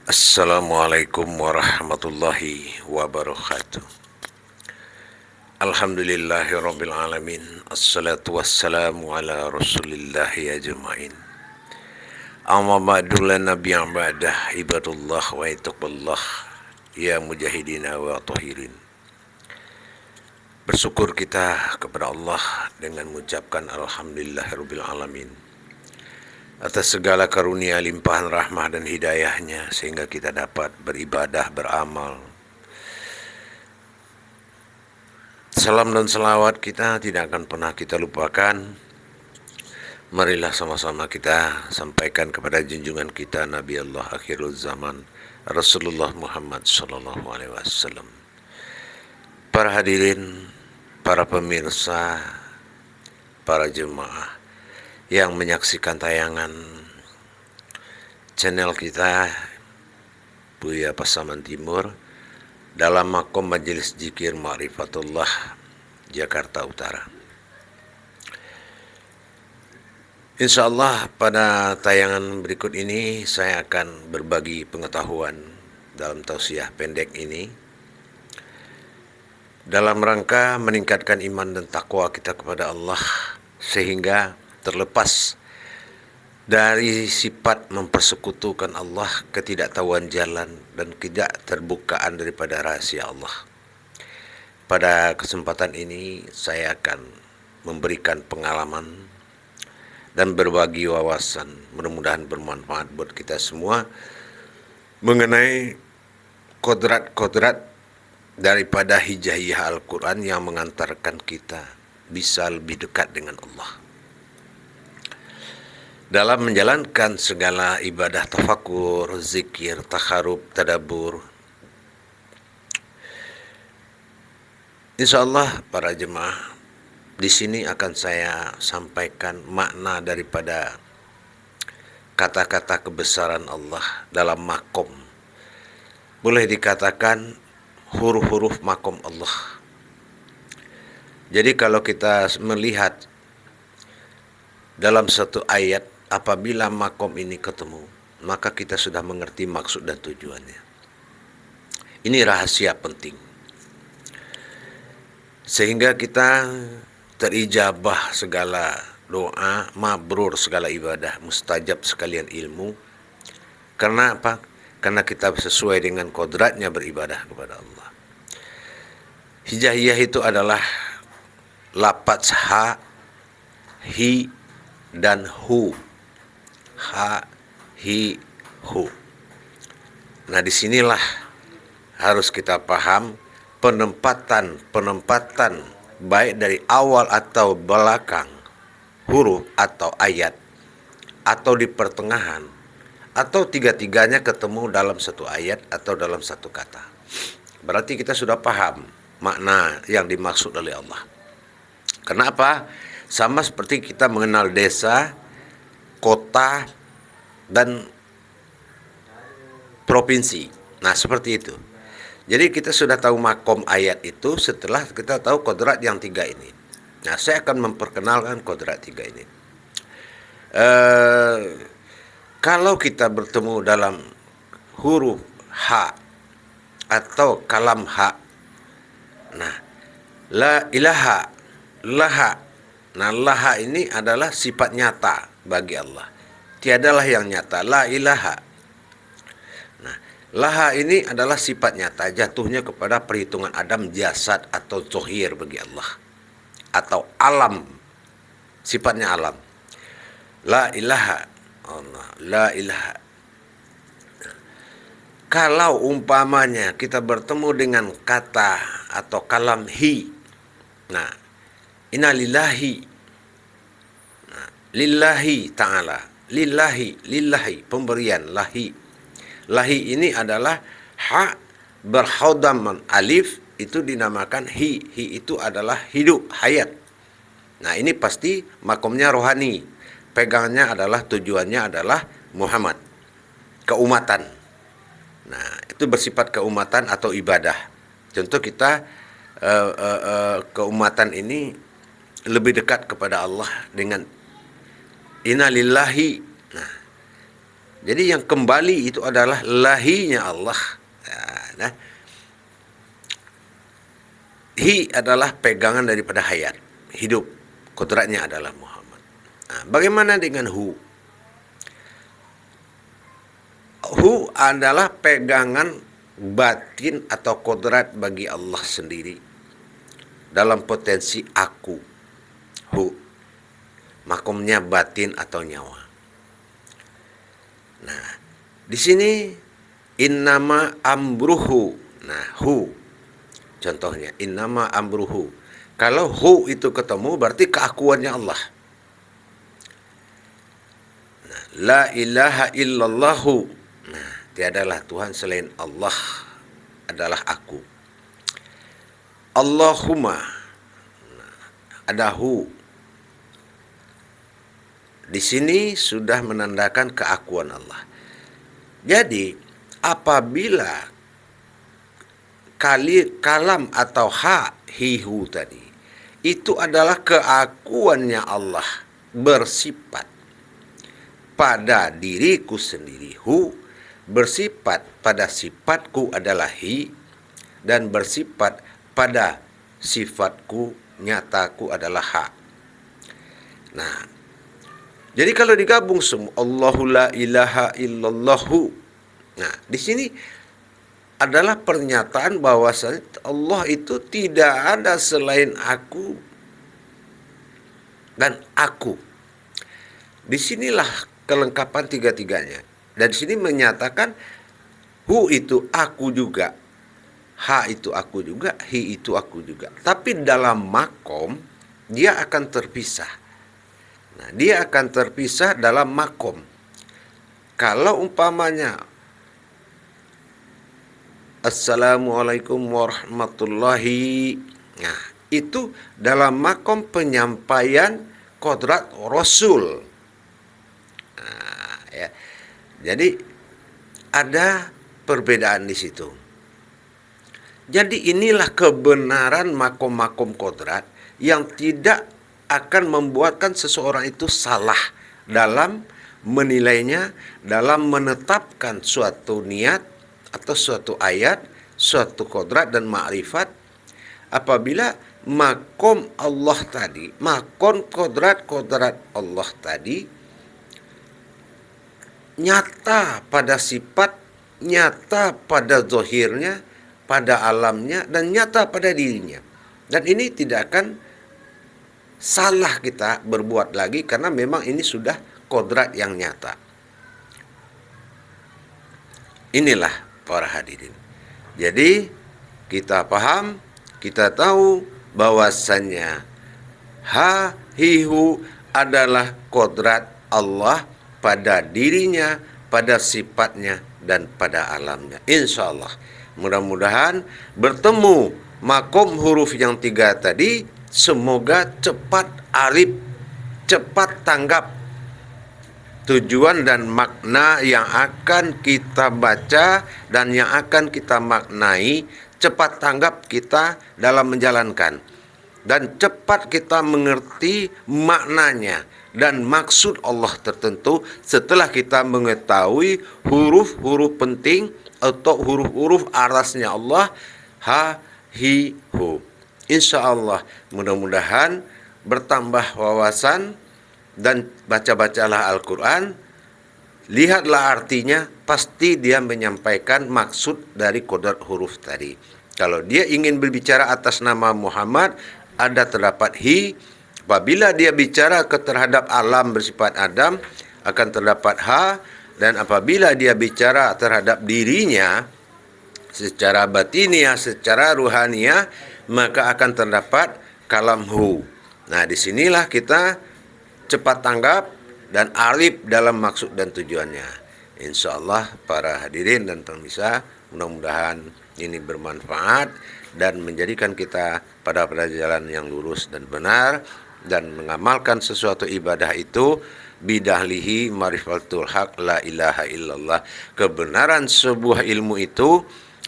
Assalamualaikum warahmatullahi wabarakatuh. Alhamdulillahirabbil alamin. Assalatu wassalamu ala rasulillahi ajmain. Amma ba'du la nabiyya ba'dah ibadullah wa ittaqullah ya mujahidina wa tahirin. Bersyukur kita kepada Allah dengan mengucapkan alhamdulillahirabbil alamin atas segala karunia limpahan rahmah dan hidayahnya sehingga kita dapat beribadah, beramal. Salam dan selawat kita tidak akan pernah kita lupakan. Marilah sama-sama kita sampaikan kepada junjungan kita Nabi Allah akhirul zaman Rasulullah Muhammad sallallahu alaihi wasallam. Para hadirin, para pemirsa, para jemaah yang menyaksikan tayangan channel kita Buya Pasaman Timur dalam makom Majelis Zikir Ma'rifatullah Jakarta Utara. Insyaallah pada tayangan berikut ini saya akan berbagi pengetahuan dalam tausiah pendek ini dalam rangka meningkatkan iman dan takwa kita kepada Allah sehingga terlepas dari sifat mempersekutukan Allah, ketidaktahuan jalan dan tidak terbukaan daripada rahasia Allah. Pada kesempatan ini saya akan memberikan pengalaman dan berbagi wawasan, mudah-mudahan bermanfaat buat kita semua mengenai kodrat-kodrat daripada hijaiyah Al-Quran yang mengantarkan kita bisa lebih dekat dengan Allah. Dalam menjalankan segala ibadah tafakur, zikir, takharub, tadabbur, insyaallah para jemaah, di sini akan saya sampaikan makna daripada kata-kata kebesaran Allah dalam makom. Boleh dikatakan huruf-huruf makom Allah. Jadi kalau kita melihat dalam satu ayat, apabila makom ini ketemu, maka kita sudah mengerti maksud dan tujuannya. Ini rahasia penting. Sehingga kita terijabah segala doa, mabrur segala ibadah, mustajab sekalian ilmu. Karena apa? Karena kita sesuai dengan kodratnya beribadah kepada Allah. Hijaiyah itu adalah lafaz ha, hi, dan hu. Ha, hi, hu. Nah, disinilah harus kita paham penempatan baik dari awal atau belakang huruf atau ayat atau di pertengahan atau tiga-tiganya ketemu dalam satu ayat atau dalam satu kata. Berarti kita sudah paham makna yang dimaksud oleh Allah. Kenapa? Sama seperti kita mengenal desa, kota, dan provinsi. Nah, seperti itu. Jadi kita sudah tahu makom ayat itu setelah kita tahu kodrat yang tiga ini. Nah, saya akan memperkenalkan kodrat tiga ini. Kalau kita bertemu dalam huruf ha atau kalam ha, nah, la ilaha, laha. Nah, laha ini adalah sifat nyata bagi Allah. Tiadalah yang nyata, la ilaha. Nah, laha ini adalah sifat nyata, jatuhnya kepada perhitungan Adam, jasad atau zohir bagi Allah. Atau alam, sifatnya alam. La ilaha, Allah, la ilaha. Nah, kalau umpamanya kita bertemu dengan kata atau kalam hi, nah, inna lillahi, nah, lillahi ta'ala, lillahi, pemberian, lahi. Lahi ini adalah ha berhodam alif, itu dinamakan hi. Hi itu adalah hidup, hayat. Nah, ini pasti makomnya rohani. Pegangannya adalah, tujuannya adalah Muhammad, keumatan. Nah, itu bersifat keumatan atau ibadah. Contoh kita keumatan ini lebih dekat kepada Allah dengan inna lillahi. Nah, Jadi yang kembali itu adalah lahinya Allah. Nah, hi adalah pegangan daripada hayat, hidup. Kodratnya adalah Muhammad. Nah, bagaimana dengan hu? Hu adalah pegangan batin atau kodrat bagi Allah sendiri dalam potensi aku. Hu, makomnya batin atau nyawa. Nah, di sini innama amruhu. Nah, hu contohnya innama amruhu. Kalau hu itu ketemu berarti keakuannya Allah. Nah, la ilaha illallahu. Nah, tiadalah Tuhan selain Allah adalah aku. Allahumma. Nah, ada hu. Di sini sudah menandakan keakuan Allah. Jadi, apabila kalam atau ha hihu tadi itu adalah keakuannya Allah bersifat pada diriku sendiri, hu bersifat pada sifatku adalah hi, dan bersifat pada sifatku nyataku adalah ha. Nah, jadi kalau digabung semua Allahu la ilaha illallahu. Nah, di sini adalah pernyataan bahwasanya Allah itu tidak ada selain aku dan aku. Disinilah kelengkapan tiga-tiganya. Dan di sini menyatakan hu itu aku juga, ha itu aku juga, hi itu aku juga. Tapi dalam makom dia akan terpisah. Nah, dia akan terpisah dalam makom. Kalau umpamanya Assalamualaikum warahmatullahi. Nah, itu dalam makom penyampaian kodrat Rasul. Nah, ya. Jadi ada perbedaan di situ. Jadi inilah kebenaran makom-makom kodrat yang tidak akan membuatkan seseorang itu salah dalam menilainya, dalam menetapkan suatu niat atau suatu ayat, suatu kodrat dan ma'rifat. Apabila makom Allah tadi, makom kodrat Allah tadi nyata pada sifat, nyata pada zahirnya, pada alamnya, dan nyata pada dirinya. Dan ini tidak akan salah kita berbuat lagi karena memang ini sudah kodrat yang nyata. Inilah para hadirin. Jadi kita paham, kita tahu bahwasannya ha hihu adalah kodrat Allah pada dirinya, pada sifatnya, dan pada alamnya. Insya Allah. Mudah-mudahan bertemu makom huruf yang tiga tadi, semoga cepat arif, cepat tanggap tujuan dan makna yang akan kita baca dan yang akan kita maknai, cepat tanggap kita dalam menjalankan. Dan cepat kita mengerti maknanya dan maksud Allah tertentu setelah kita mengetahui huruf-huruf penting atau huruf-huruf arasnya Allah, ha, hi, hu. Insya Allah mudah-mudahan bertambah wawasan dan baca-bacalah Al-Quran, lihatlah artinya, pasti dia menyampaikan maksud dari kodrat huruf tadi. Kalau dia ingin berbicara atas nama Muhammad, ada terdapat hi. Apabila dia bicara terhadap alam bersifat Adam, akan terdapat ha. Dan apabila dia bicara terhadap dirinya secara batiniah, secara ruhaniah, maka akan terdapat kalam hu. Nah, disinilah kita cepat tanggap dan arif dalam maksud dan tujuannya. Insya Allah para hadirin dan pemirsa, mudah-mudahan ini bermanfaat dan menjadikan kita pada jalan yang lurus dan benar, dan mengamalkan sesuatu ibadah itu bidahlihi marifatul haq la ilaha illallah. Kebenaran sebuah ilmu itu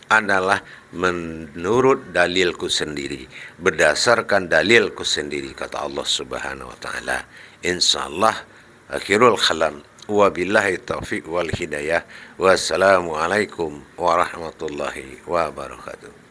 adalah menurut dalilku sendiri, berdasarkan dalilku sendiri, kata Allah Subhanahu wa taala. Insyaallah akhirul kalam. Wabillahi taufiq wal hidayah. Wassalamualaikum warahmatullahi wabarakatuh.